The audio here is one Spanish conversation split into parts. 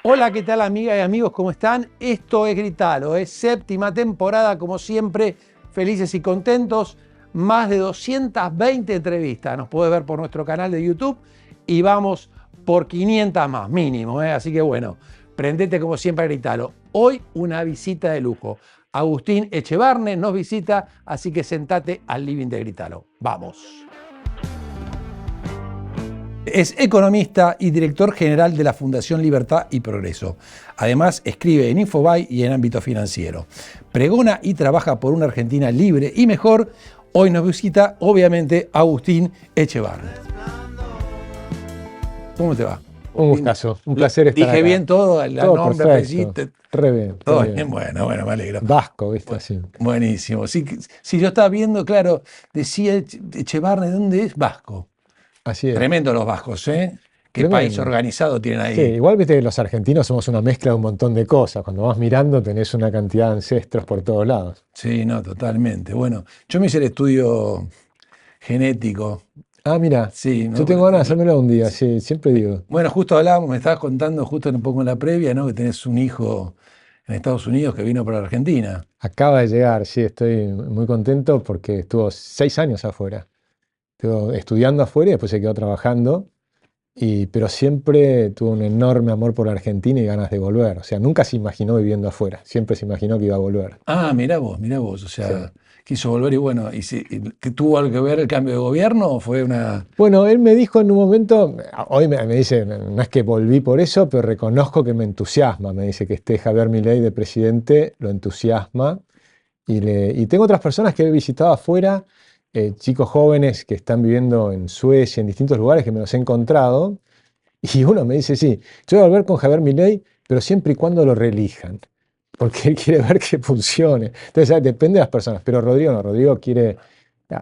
Hola, ¿qué tal amigas y amigos? ¿Cómo están? Esto es Gritalo, es séptima temporada, como siempre, felices y contentos. Más de 220 entrevistas, nos puedes ver por nuestro canal de YouTube y vamos por 500 más, mínimo, ¿eh? Así que bueno, prendete como siempre a Gritalo. Hoy una visita de lujo. Agustín Echevarne nos visita, así que sentate al living de Gritalo. Vamos. Es economista y director general de la Fundación Libertad y Progreso. Además, escribe en Infobae y en ámbito financiero. Pregona y trabaja por una Argentina libre y mejor. Hoy nos visita, obviamente, Agustín Echevarne. ¿Cómo te va? Un gustazo, un placer estar acá. Dije bien todo, el Todo nombre, perfecto, apellido. re bien. Todo bien, bueno, me alegro. Vasco, ¿viste? Así. Buenísimo. Sí, yo estaba viendo, claro, decía Echevarne, ¿de dónde es? Vasco. Así es. Tremendo los vascos, ¿eh? Qué Tremendo. país organizado tienen ahí. Sí, igual viste que los argentinos somos una mezcla de un montón de cosas. Cuando vas mirando tenés una cantidad de ancestros por todos lados. Sí, no, totalmente. Bueno, yo me hice el estudio genético. Ah, mira, Sí, ¿no? yo tengo ganas de hacérmelo un día, sí, siempre digo. Bueno, justo hablábamos, me estabas contando justo un poco en la previa, ¿no? Que tenés un hijo en Estados Unidos que vino para Argentina. Acaba de llegar, sí, estoy muy contento porque estuvo 6 años afuera. Estuvo estudiando afuera y después se quedó trabajando. Pero siempre tuvo un enorme amor por Argentina y ganas de volver. O sea, nunca se imaginó viviendo afuera, siempre se imaginó que iba a volver. Ah, mirá vos, o Sí. sea, quiso volver y bueno, ¿que tuvo algo que ver el cambio de gobierno o fue una...? Bueno, él me dijo en un momento, hoy me dice, no es que volví por eso, pero reconozco que me entusiasma. Me dice que esté Javier Milei de presidente, lo entusiasma. Y tengo otras personas que he visitado afuera, chicos jóvenes que están viviendo en Suecia, en distintos lugares que me los he encontrado. Y uno me dice, sí, yo voy a volver con Javier Milei, pero siempre y cuando lo reelijan, porque él quiere ver que funcione. Entonces, depende de las personas, pero Rodrigo no, Rodrigo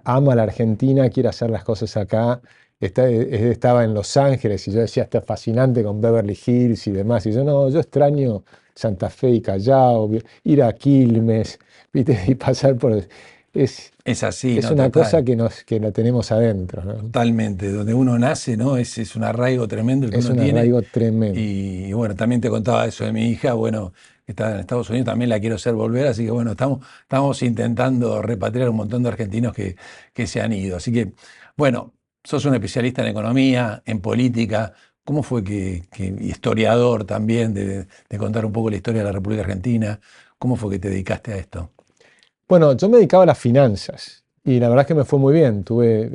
ama a la Argentina, quiere hacer las cosas acá. Estaba en Los Ángeles y yo decía, está fascinante con Beverly Hills y demás. Y yo, no, yo extraño Santa Fe y Callao, ir a Quilmes, ¿viste? Y pasar por... Es así, Es ¿no? una Total, cosa que la tenemos adentro, ¿no? totalmente, donde uno nace, ¿no? Es un arraigo tremendo el que Es uno un tiene. arraigo tremendo. Y bueno, también te contaba eso de mi hija, bueno, que está en Estados Unidos, también la quiero hacer volver, así que bueno, estamos intentando repatriar un montón de argentinos que se han ido. Así que, bueno, sos un especialista en economía, en política. ¿Cómo fue y historiador también, de contar un poco la historia de la República Argentina? ¿Cómo fue que te dedicaste a esto? Bueno, yo me dedicaba a las finanzas y la verdad es que me fue muy bien.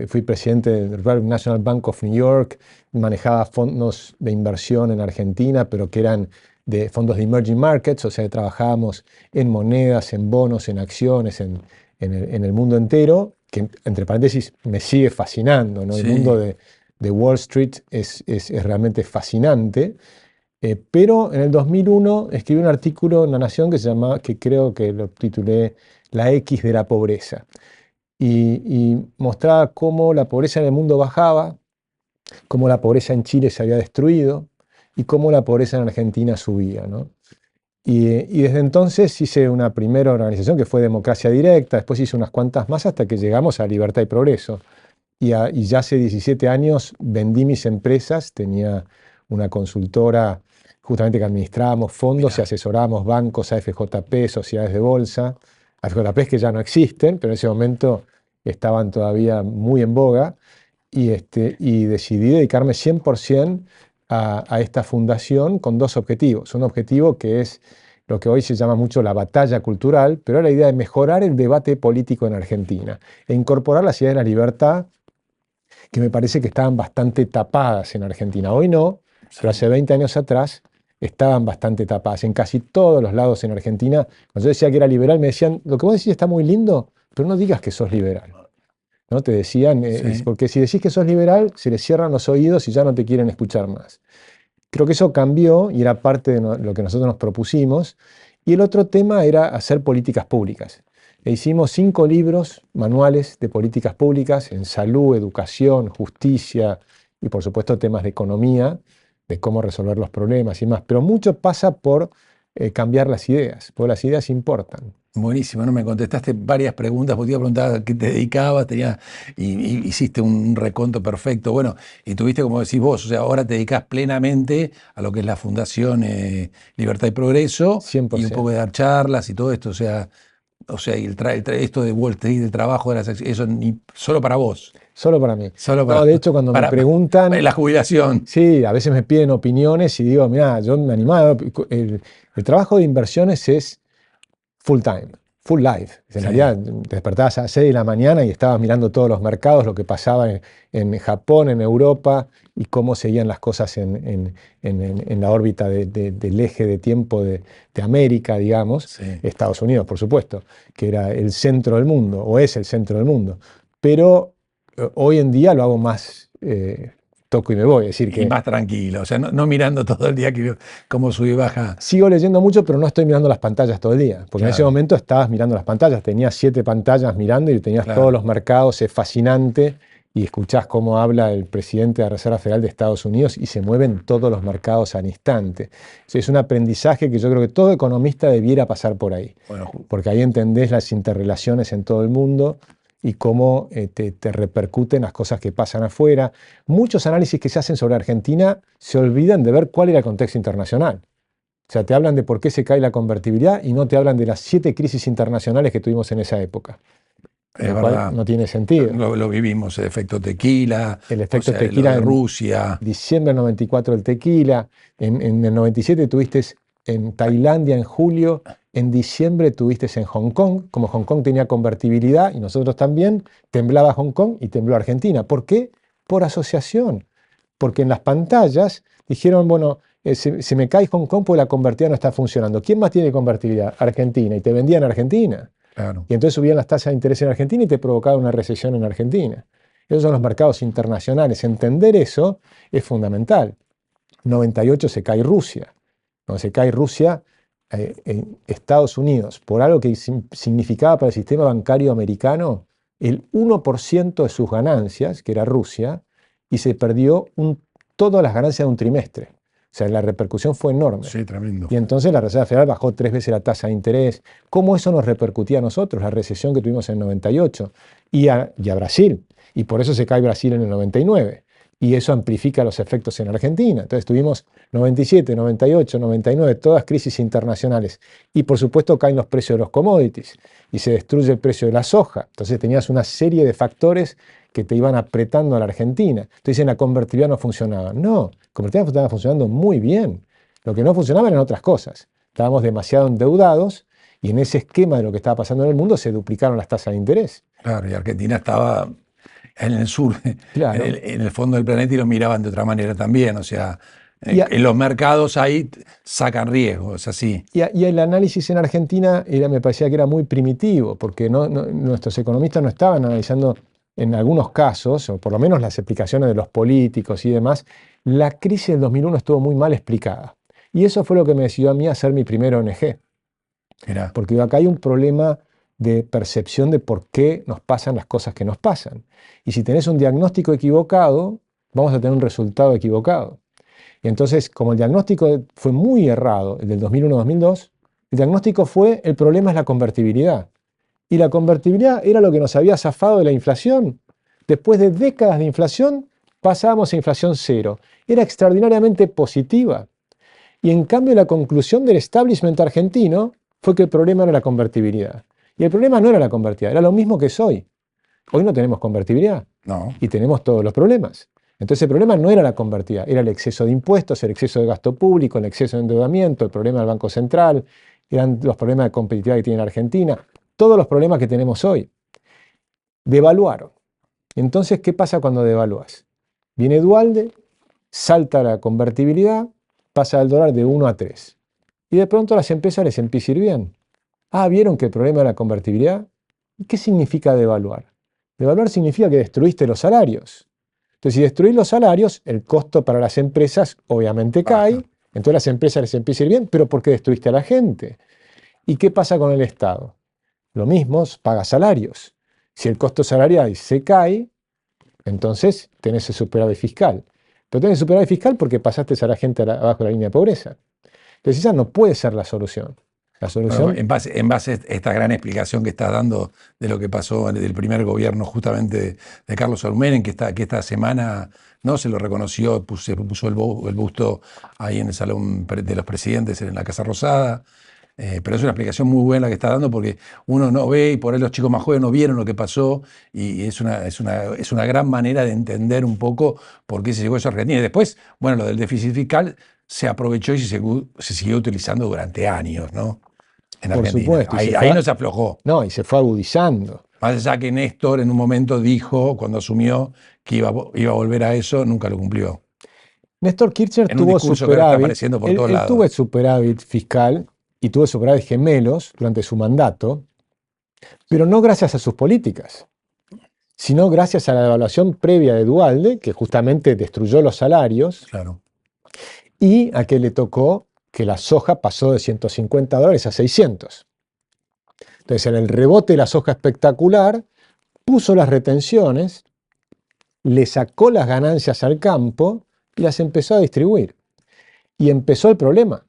Fui presidente del National Bank of New York, manejaba fondos de inversión en Argentina, pero que eran de fondos de emerging markets, o sea, trabajábamos en monedas, en bonos, en acciones, en el mundo entero, que entre paréntesis me sigue fascinando, ¿no? El Sí, mundo de Wall Street es realmente fascinante. Pero en el 2001 escribí un artículo en La Nación que creo que lo titulé La X de la pobreza. Y mostraba cómo la pobreza en el mundo bajaba, cómo la pobreza en Chile se había destruido y cómo la pobreza en Argentina subía, ¿no? Y desde entonces hice una primera organización que fue Democracia Directa, después hice unas cuantas más hasta que llegamos a Libertad y Progreso. Y ya hace 17 años vendí mis empresas, tenía una consultora justamente que administrábamos fondos y mirá, asesorábamos bancos, AFJP, sociedades de bolsa, AFJP que ya no existen, pero en ese momento estaban todavía muy en boga, y decidí dedicarme 100% a esta fundación con dos objetivos. Un objetivo que es lo que hoy se llama mucho la batalla cultural, pero la idea de mejorar el debate político en Argentina e incorporar las ideas de la libertad que me parece que estaban bastante tapadas en Argentina. Hoy no, pero sí. hace 20 años atrás estaban bastante tapadas. En casi todos los lados en Argentina, cuando yo decía que era liberal, me decían, lo que vos decís está muy lindo, pero no digas que sos liberal. ¿No? Te decían, Sí. porque si decís que sos liberal, se les cierran los oídos y ya no te quieren escuchar más. Creo que eso cambió y era parte de lo que nosotros nos propusimos. Y el otro tema era hacer políticas públicas. E hicimos 5 libros manuales de políticas públicas en salud, educación, justicia y por supuesto temas de economía, de cómo resolver los problemas y más. Pero mucho pasa por cambiar las ideas, porque las ideas importan. Buenísimo, ¿no? Me contestaste varias preguntas, porque te iba a preguntar a qué te dedicabas, y hiciste un reconto perfecto. Bueno, y tuviste, como decís vos, o sea, ahora te dedicás plenamente a lo que es la Fundación Libertad y Progreso, y un 100%. poco de dar charlas y todo esto, y esto de Wall Street, el trabajo de las acciones, eso solo para vos, Solo para mí. solo No, de hecho, cuando me para preguntan, la jubilación. sí, a veces me piden opiniones y digo, mira, yo me animaba. El trabajo de inversiones es full time, full life. En Sí, realidad, te despertabas a las 6 de la mañana y estabas mirando todos los mercados, lo que pasaba en Japón, en Europa, y cómo seguían las cosas en la órbita del eje de tiempo de América, digamos, sí. Estados Unidos, por supuesto, que era el centro del mundo, o es el centro del mundo. Pero hoy en día lo hago más, toco y me voy, es decir, Y que más tranquilo, o sea, no mirando todo el día cómo sube y baja. sigo leyendo mucho, pero no estoy mirando las pantallas todo el día, porque en ese Claro, momento estabas mirando las pantallas, tenías 7 pantallas mirando y tenías todos claro. los mercados, es fascinante, y escuchás cómo habla el presidente de la Reserva Federal de Estados Unidos y se mueven todos los mercados al instante. Es un aprendizaje que yo creo que todo economista debiera pasar por ahí, Bueno, porque ahí entendés las interrelaciones en todo el mundo y cómo te repercuten las cosas que pasan afuera. Muchos análisis que se hacen sobre Argentina se olvidan de ver cuál era el contexto internacional. O sea, te hablan de por qué se cae la convertibilidad y no te hablan de las 7 crisis internacionales que tuvimos en esa época, es lo cual verdad, no tiene sentido. lo vivimos, el efecto tequila, El o efecto sea, lo tequila de en Rusia. diciembre del 94 el tequila, en el 97 tuviste en Tailandia en julio, en diciembre tuviste en Hong Kong, como Hong Kong tenía convertibilidad y nosotros también, temblaba Hong Kong y tembló Argentina. ¿Por qué? Por asociación. Porque en las pantallas dijeron, bueno, se me cae Hong Kong porque la convertibilidad no está funcionando. ¿Quién más tiene convertibilidad? Argentina. Y te vendían Argentina. Claro. Y entonces subían las tasas de interés en Argentina y te provocaba una recesión en Argentina. Esos son los mercados internacionales. Entender eso es fundamental. En 98 se cae Rusia. Cuando se cae Rusia, en Estados Unidos, por algo que significaba para el sistema bancario americano el 1% de sus ganancias, que era Rusia, y se perdió todas las ganancias de un trimestre. O sea, la repercusión fue enorme. Sí, tremendo. Y entonces la Reserva Federal bajó 3 veces la tasa de interés. ¿Cómo eso nos repercutía a nosotros? La recesión que tuvimos en el 98 y a Brasil. Y por eso se cae Brasil en el 99. Y eso amplifica los efectos en Argentina. Entonces tuvimos 97, 98, 99, todas crisis internacionales. Y por supuesto caen los precios de los commodities y se destruye el precio de la soja. Entonces tenías una serie de factores que te iban apretando a la Argentina. Entonces dicen la convertibilidad no funcionaba. No, la convertibilidad estaba funcionando muy bien. Lo que no funcionaba eran otras cosas. Estábamos demasiado endeudados y en ese esquema de lo que estaba pasando en el mundo se duplicaron las tasas de interés. Claro, y Argentina estaba en el sur, Claro. en el fondo del planeta, y lo miraban de otra manera también. O sea, Y, en los mercados ahí sacan riesgos, así. y el análisis en Argentina me parecía que era muy primitivo, porque nuestros economistas no estaban analizando en algunos casos, o por lo menos las explicaciones de los políticos y demás, la crisis del 2001 estuvo muy mal explicada. Y eso fue lo que me decidió a mí a hacer mi primer ONG. Mirá, Porque acá hay un problema de percepción de por qué nos pasan las cosas que nos pasan. Y si tenés un diagnóstico equivocado, vamos a tener un resultado equivocado. Y entonces, como el diagnóstico fue muy errado, el del 2001-2002, el diagnóstico fue el problema es la convertibilidad. Y la convertibilidad era lo que nos había zafado de la inflación. Después de décadas de inflación, pasábamos a inflación cero. Era extraordinariamente positiva. Y en cambio la conclusión del establishment argentino fue que el problema era la convertibilidad. Y el problema no era la convertibilidad, era lo mismo que es hoy. Hoy no tenemos convertibilidad no. y tenemos todos los problemas. Entonces el problema no era la convertibilidad, era el exceso de impuestos, el exceso de gasto público, el exceso de endeudamiento, el problema del Banco Central, eran los problemas de competitividad que tiene Argentina, todos los problemas que tenemos hoy. Devaluaron. Entonces, ¿qué pasa cuando devalúas? Viene Duhalde, salta la convertibilidad, pasa el dólar de 1 a 3. Y de pronto a las empresas les empieza a ir bien. Ah, ¿vieron que el problema es la convertibilidad? ¿Y qué significa devaluar? Devaluar significa que destruiste los salarios. Entonces, si destruís los salarios, el costo para las empresas obviamente cae, entonces a las empresas les empieza a ir bien, pero porque destruiste a la gente. ¿Y qué pasa con el Estado? Lo mismo, paga salarios. Si el costo salarial se cae, entonces tenés el superávit fiscal. Pero tenés el superávit fiscal porque pasaste a la gente abajo de la línea de pobreza. Entonces esa no puede ser la solución. La solución... Bueno, en base a esta gran explicación que estás dando de lo que pasó del primer gobierno justamente de Carlos Alumén, que esta semana no se lo reconoció, se puso el busto ahí en el Salón de los Presidentes en la Casa Rosada. Pero es una explicación muy buena la que está dando porque uno no ve y por ahí los chicos más jóvenes no vieron lo que pasó y es una gran manera de entender un poco por qué se llegó a eso a Argentina. Y después, bueno, lo del déficit fiscal se aprovechó y se siguió utilizando durante años, ¿no? En Por Argentina. supuesto. Ahí no se aflojó. No, y se fue agudizando. Más allá que Néstor en un momento dijo, cuando asumió, que iba a volver a eso, nunca lo cumplió. Néstor Kirchner En un tuvo discurso que ahora está superávit. apareciendo por Él, todos él lados. tuvo el superávit fiscal y tuvo superávit gemelos durante su mandato, pero no gracias a sus políticas, sino gracias a la devaluación previa de Duhalde, que justamente destruyó los salarios, Claro. y a que le tocó que la soja pasó de $150 a 600. Entonces, en el rebote de la soja espectacular, puso las retenciones, le sacó las ganancias al campo y las empezó a distribuir. Y empezó el problema.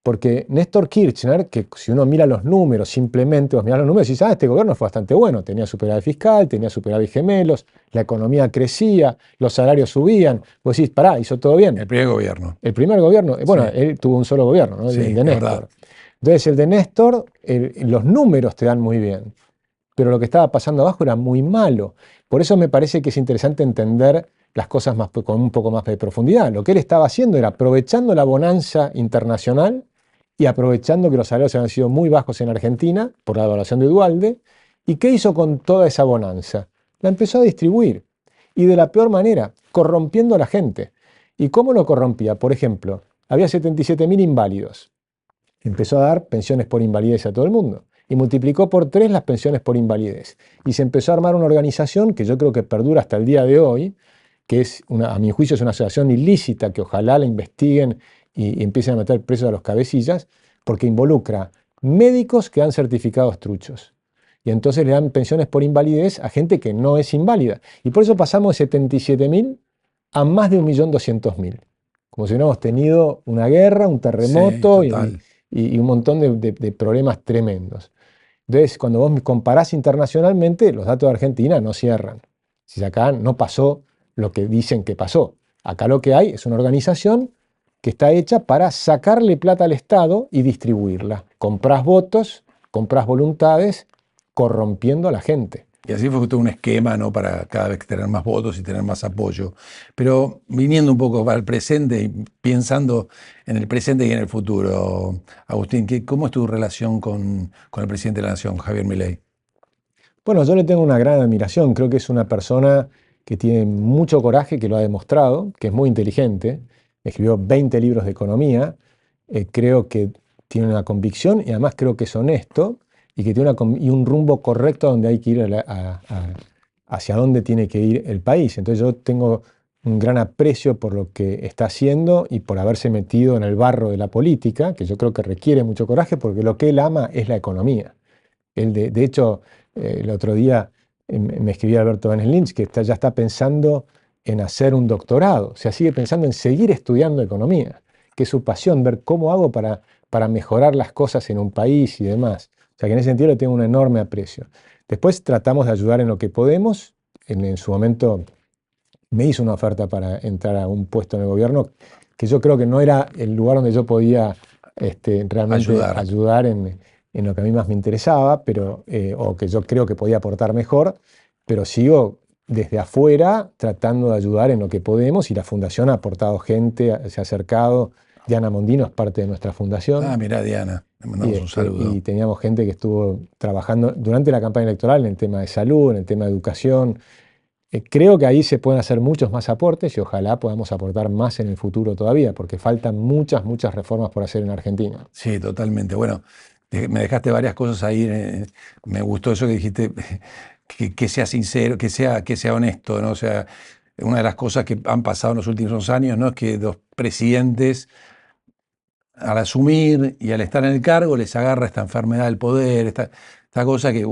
Porque Néstor Kirchner, que si uno mira los números, simplemente vos mirás los números y dices, este gobierno fue bastante bueno, tenía superávit fiscal, tenía superávit gemelos, la economía crecía, los salarios subían. Vos decís, pará, hizo todo bien. El primer gobierno. El primer gobierno, bueno, Sí. él tuvo un solo gobierno, ¿no? Sí, El de es Néstor. verdad. Entonces, el de Néstor, los números te dan muy bien, pero lo que estaba pasando abajo era muy malo. Por eso me parece que es interesante entender las cosas con un poco más de profundidad. Lo que él estaba haciendo era aprovechando la bonanza internacional y aprovechando que los salarios habían sido muy bajos en Argentina por la devaluación de Duhalde. ¿Y qué hizo con toda esa bonanza? La empezó a distribuir. Y de la peor manera, corrompiendo a la gente. ¿Y cómo lo corrompía? Por ejemplo, había 77.000 inválidos. Empezó a dar pensiones por invalidez a todo el mundo. Y multiplicó por 3 las pensiones por invalidez. Y se empezó a armar una organización que yo creo que perdura hasta el día de hoy, que es, a mi juicio, es una asociación ilícita que ojalá la investiguen y empiecen a meter presos a los cabecillas, porque involucra médicos que dan certificados truchos. Y entonces le dan pensiones por invalidez a gente que no es inválida. Y por eso pasamos de 77.000 a más de 1.200.000. Como si hubiéramos tenido una guerra, un terremoto Sí, total. y un montón de problemas tremendos. Entonces, cuando vos comparás internacionalmente, los datos de Argentina no cierran. Si acá no pasó lo que dicen que pasó. Acá lo que hay es una organización que está hecha para sacarle plata al Estado y distribuirla. Comprás votos, comprás voluntades, corrompiendo a la gente. Y así fue todo un esquema, ¿no? Para cada vez tener más votos y tener más apoyo. Pero viniendo un poco para el presente y pensando en el presente y en el futuro, Agustín, ¿cómo es tu relación con el presidente de la Nación, Javier Milei? Bueno, yo le tengo una gran admiración. Creo que es una persona que tiene mucho coraje, que lo ha demostrado, que es muy inteligente. Escribió 20 libros de economía. Creo que tiene una convicción y además creo que es honesto y que tiene un rumbo correcto a donde hay que ir, hacia dónde tiene que ir el país. Entonces yo tengo un gran aprecio por lo que está haciendo y por haberse metido en el barro de la política, que yo creo que requiere mucho coraje porque lo que él ama es la economía. Él de hecho, el otro día me escribía Alberto Benes Lynch que ya está pensando en hacer un doctorado, o sea, sigue pensando en seguir estudiando economía, que es su pasión, ver cómo hago para mejorar las cosas en un país y demás. O sea, que en ese sentido le tengo un enorme aprecio. Después tratamos de ayudar en lo que podemos. En su momento me hizo una oferta para entrar a un puesto en el gobierno, que yo creo que no era el lugar donde yo podía realmente ayudar en lo que a mí más me interesaba, pero, o que yo creo que podía aportar mejor, pero sigo desde afuera tratando de ayudar en lo que podemos y la fundación ha aportado gente, se ha acercado. Diana Mondino es parte de nuestra fundación. Ah, mirá, Diana, le mandamos un saludo. Y teníamos gente que estuvo trabajando durante la campaña electoral en el tema de salud, en el tema de educación. Creo que ahí se pueden hacer muchos más aportes y ojalá podamos aportar más en el futuro todavía, porque faltan muchas, muchas reformas por hacer en Argentina. Sí, totalmente. Bueno, me dejaste varias cosas ahí. Me gustó eso que dijiste, que sea sincero, que sea honesto, ¿no? O sea, una de las cosas que han pasado en los últimos años, ¿no? Es que los presidentes, al asumir y al estar en el cargo, les agarra esta enfermedad del poder, esta cosa que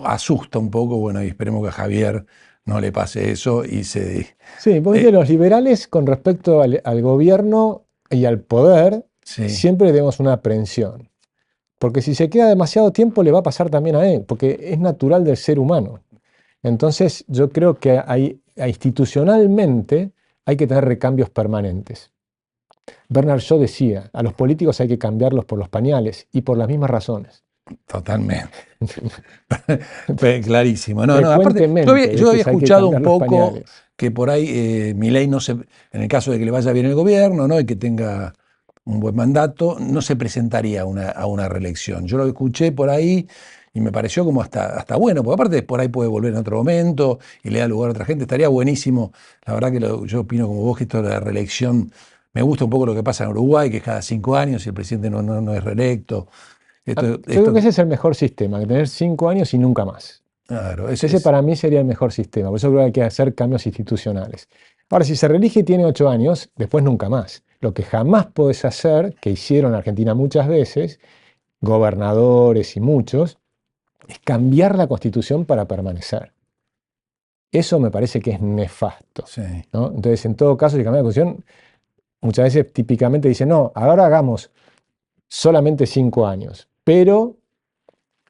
asusta un poco. Bueno, y esperemos que a Javier no le pase eso y se... Sí, vos viste, los liberales con respecto al gobierno y al poder Sí. siempre tenemos una aprensión. Porque si se queda demasiado tiempo le va a pasar también a él, porque es natural del ser humano. Entonces yo creo que institucionalmente hay que tener recambios permanentes. Bernard Shaw decía, a los políticos hay que cambiarlos por los pañales y por las mismas razones. Totalmente. Clarísimo. No, no, aparte, Frecuentemente, yo había hay que escuchado un cambiar los poco pañales. que por ahí Milei no se, en el caso de que le vaya bien el gobierno, ¿no? Y que tenga un buen mandato, no se presentaría a una reelección. Yo lo escuché por ahí y me pareció como hasta bueno, porque aparte por ahí puede volver en otro momento y le da lugar a otra gente. Estaría buenísimo. La verdad que yo opino como vos que esto de la reelección, me gusta un poco lo que pasa en Uruguay, que es cada 5 años y el presidente no es reelecto. Yo creo que ese es el mejor sistema, que tener 5 años y nunca más. Claro, Ese para mí sería el mejor sistema, por eso creo que hay que hacer cambios institucionales. Ahora, si se reelige y tiene 8 años, después nunca más. Lo que jamás podés hacer, que hicieron en Argentina muchas veces, gobernadores y muchos, es cambiar la constitución para permanecer. Eso me parece que es nefasto, sí. ¿no? Entonces, en todo caso, si cambia la constitución, muchas veces típicamente dicen, no, ahora hagamos solamente 5 años, pero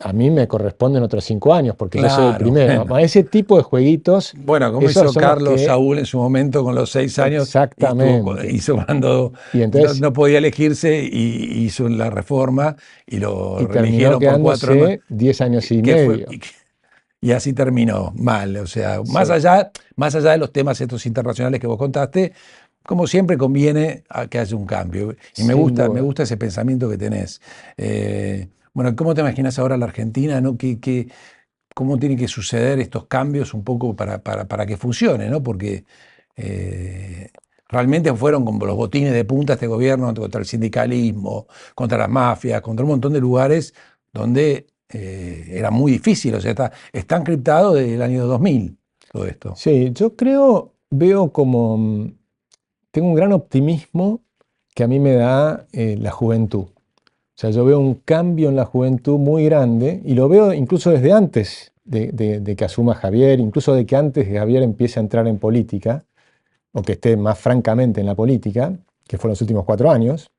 a mí me corresponden otros 5 años, porque yo soy el primero. Bueno. Ese tipo de jueguitos. Bueno, como hizo Carlos Saúl en su momento con los 6 años. Exactamente. Hizo cuando y entonces, no podía elegirse y hizo la reforma y lo terminó reeligieron por 4 años. 10 años y medio. Y así terminó mal. O sea, más allá de los temas estos internacionales que vos contaste, como siempre conviene a que haya un cambio. Y me gusta ese pensamiento que tenés. Bueno, ¿cómo te imaginas ahora la Argentina, ¿no? ¿Cómo tienen que suceder estos cambios un poco para que funcione, ¿no? Porque realmente fueron como los botines de punta este gobierno contra el sindicalismo, contra las mafias, contra un montón de lugares donde era muy difícil. O sea, está encriptado desde el año 2000 todo esto. Sí, yo veo como, tengo un gran optimismo que a mí me da la juventud. O sea, yo veo un cambio en la juventud muy grande y lo veo incluso desde antes de que asuma Javier, incluso de que antes de que Javier empiece a entrar en política, o que esté más francamente en la política, que fueron los últimos 4 años.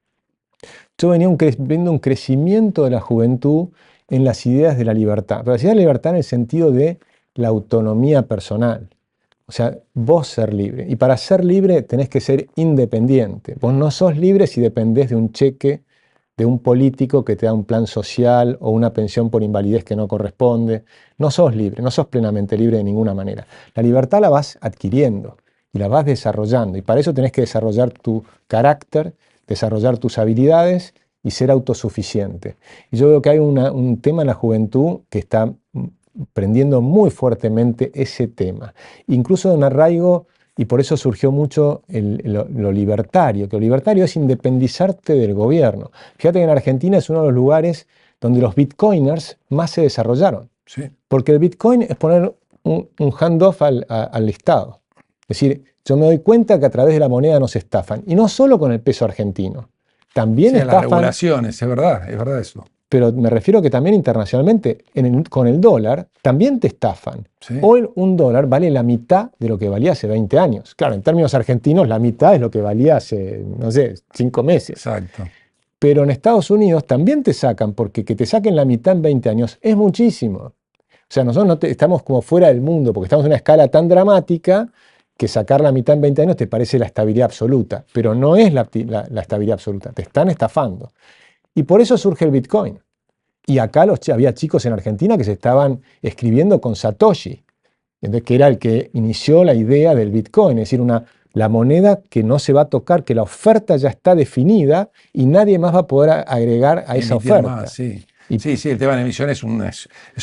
Yo venía viendo un crecimiento de la juventud en las ideas de la libertad, pero las ideas de la libertad en el sentido de la autonomía personal. O sea, vos ser libre. Y para ser libre tenés que ser independiente. Vos no sos libre si dependés de un cheque de un político que te da un plan social o una pensión por invalidez que no corresponde. No sos libre, no sos plenamente libre de ninguna manera. La libertad la vas adquiriendo y la vas desarrollando. Y para eso tenés que desarrollar tu carácter, desarrollar tus habilidades y ser autosuficiente. Y yo veo que hay un tema en la juventud que está prendiendo muy fuertemente ese tema. Incluso en arraigo. Y por eso surgió mucho lo libertario, que lo libertario es independizarte del gobierno. Fíjate que en Argentina es uno de los lugares donde los bitcoiners más se desarrollaron. Sí. Porque el bitcoin es poner un handoff al Estado. Es decir, yo me doy cuenta que a través de la moneda nos estafan. Y no solo con el peso argentino. También sí, estafan. Las regulaciones, es verdad eso. Pero me refiero que también internacionalmente, con el dólar, también te estafan. Sí. Hoy un dólar vale la mitad de lo que valía hace 20 años. Claro, en términos argentinos, la mitad es lo que valía hace, no sé, 5 meses. Exacto. Pero en Estados Unidos también te sacan, porque que te saquen la mitad en 20 años es muchísimo. O sea, nosotros estamos como fuera del mundo, porque estamos en una escala tan dramática que sacar la mitad en 20 años te parece la estabilidad absoluta. Pero no es la estabilidad absoluta, te están estafando. Y por eso surge el Bitcoin. Y acá había chicos en Argentina que se estaban escribiendo con Satoshi, que era el que inició la idea del Bitcoin, es decir, la moneda que no se va a tocar, que la oferta ya está definida y nadie más va a poder agregar a esa oferta. Más, sí. Sí, el tema de la emisión es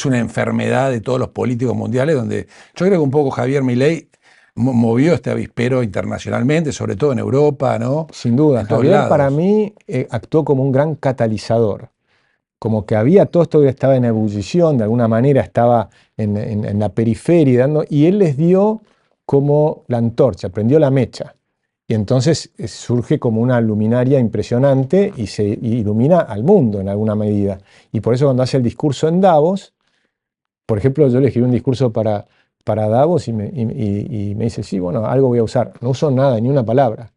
una enfermedad de todos los políticos mundiales, donde yo creo que un poco Javier Milei movió este avispero internacionalmente, sobre todo en Europa, ¿no? Sin duda, Javier para mí actuó como un gran catalizador, como que había todo esto que estaba en ebullición, de alguna manera estaba en la periferia, y él les dio como la antorcha, prendió la mecha. Y entonces surge como una luminaria impresionante y se ilumina al mundo en alguna medida. Y por eso cuando hace el discurso en Davos, por ejemplo, yo le escribí un discurso para Davos y me dice, sí, bueno, algo voy a usar. No uso nada, ni una palabra,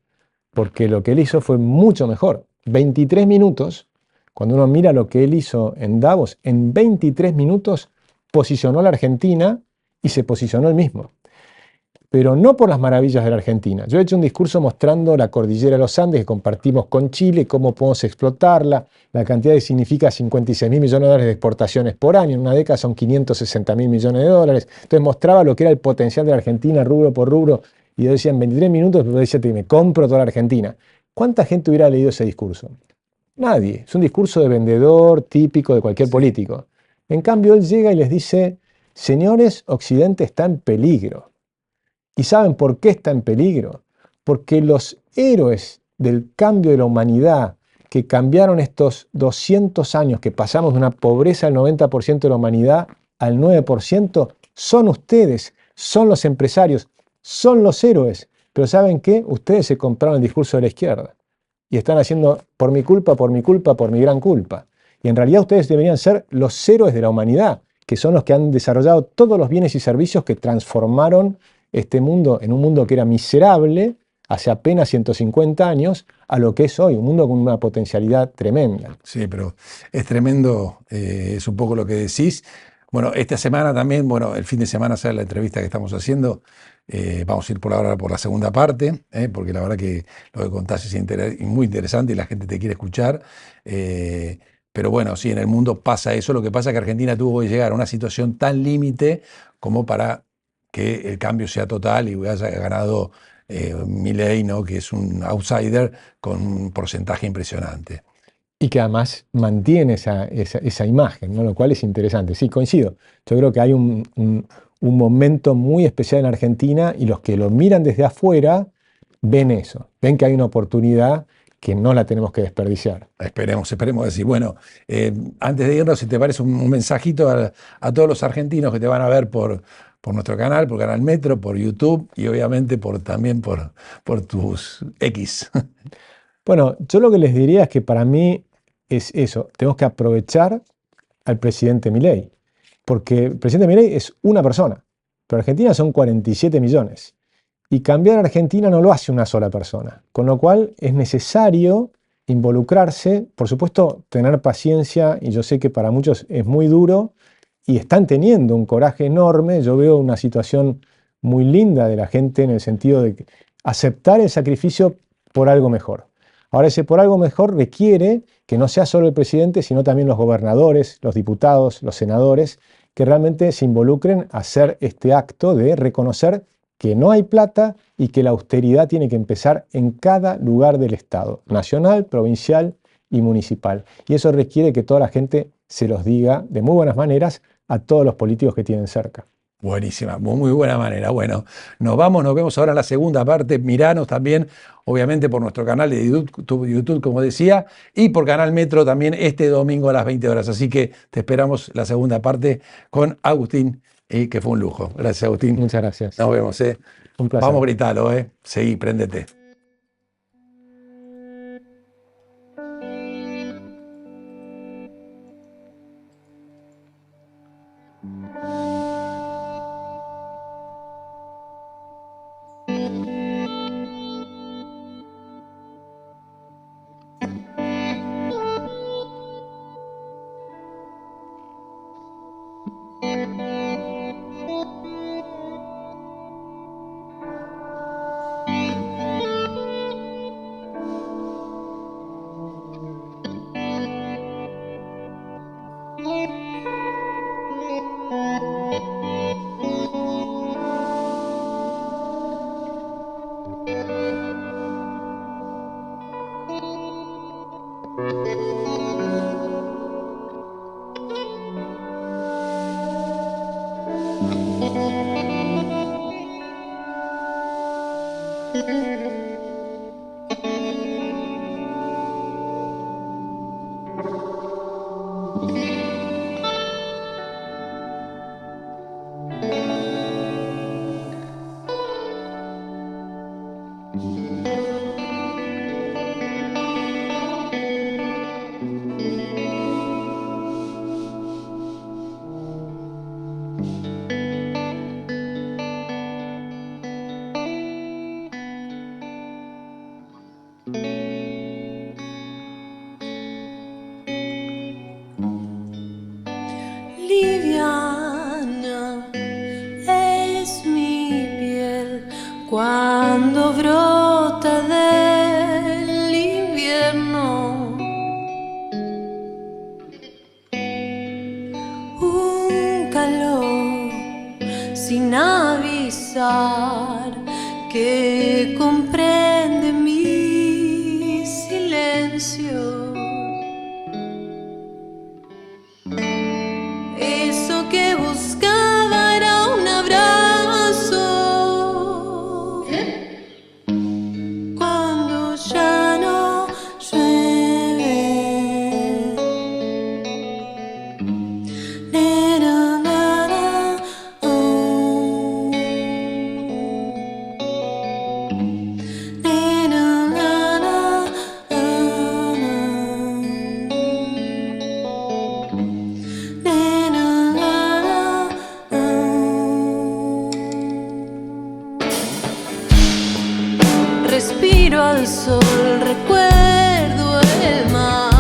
porque lo que él hizo fue mucho mejor. 23 minutos, cuando uno mira lo que él hizo en Davos, en 23 minutos posicionó a la Argentina y se posicionó él mismo. Pero no por las maravillas de la Argentina. Yo he hecho un discurso mostrando la cordillera de los Andes que compartimos con Chile, cómo podemos explotarla, la cantidad que significa 56.000 millones de dólares de exportaciones por año, en una década son 560.000 millones de dólares. Entonces mostraba lo que era el potencial de la Argentina rubro por rubro, y yo decía en 23 minutos, yo decía, me compro toda la Argentina. ¿Cuánta gente hubiera leído ese discurso? Nadie. Es un discurso de vendedor típico de cualquier político. En cambio, él llega y les dice, señores, Occidente está en peligro. ¿Y saben por qué está en peligro? Porque los héroes del cambio de la humanidad que cambiaron estos 200 años, que pasamos de una pobreza del 90% de la humanidad al 9%, son ustedes, son los empresarios, son los héroes. Pero ¿saben qué? Ustedes se compraron el discurso de la izquierda y están haciendo por mi culpa, por mi culpa, por mi gran culpa. Y en realidad ustedes deberían ser los héroes de la humanidad, que son los que han desarrollado todos los bienes y servicios que transformaron este mundo en un mundo que era miserable hace apenas 150 años a lo que es hoy, un mundo con una potencialidad tremenda. Sí, pero es tremendo, es un poco lo que decís. Bueno, esta semana también, bueno, el fin de semana será la entrevista que estamos haciendo. Vamos a ir por ahora por la segunda parte, porque la verdad que lo que contás es muy interesante y la gente te quiere escuchar. Pero bueno, sí, en el mundo pasa eso. Lo que pasa es que Argentina tuvo que llegar a una situación tan límite como para que el cambio sea total y haya ganado Milei, ¿no? Que es un outsider con un porcentaje impresionante. Y que además mantiene esa imagen, ¿no? Lo cual es interesante. Sí, coincido. Yo creo que hay un momento muy especial en Argentina y los que lo miran desde afuera ven eso, ven que hay una oportunidad que no la tenemos que desperdiciar. Esperemos decir. Bueno, antes de irnos, si te parece un mensajito a todos los argentinos que te van a ver por nuestro canal, por Canal Metro, por YouTube y obviamente también por tus X. Bueno, yo lo que les diría es que para mí es eso, tenemos que aprovechar al presidente Milei, porque el presidente Milei es una persona, pero Argentina son 47 millones. Y cambiar a Argentina no lo hace una sola persona, con lo cual es necesario involucrarse, por supuesto, tener paciencia, y yo sé que para muchos es muy duro, y están teniendo un coraje enorme. Yo veo una situación muy linda de la gente en el sentido de aceptar el sacrificio por algo mejor. Ahora, ese por algo mejor requiere que no sea solo el presidente, sino también los gobernadores, los diputados, los senadores, que realmente se involucren a hacer este acto de reconocer que no hay plata y que la austeridad tiene que empezar en cada lugar del Estado, nacional, provincial y municipal. Y eso requiere que toda la gente se los diga de muy buenas maneras a todos los políticos que tienen cerca. Buenísima, muy buena manera. Bueno, nos vemos ahora en la segunda parte. Miranos también, obviamente, por nuestro canal de YouTube, como decía, y por Canal Metro también este domingo a las 20 horas. Así que te esperamos la segunda parte con Agustín, que fue un lujo. Gracias, Agustín. Muchas gracias. Nos vemos. Un placer. Vamos a gritarlo, Seguí, préndete. brota del invierno. Un calor sin avisar que comprende mi silencio. Eso que buscaba era un abrazo. Cuando ya no llueve. Na, na, na, oh. Na, na, na, na, respiro al sol, recuerdo el mar.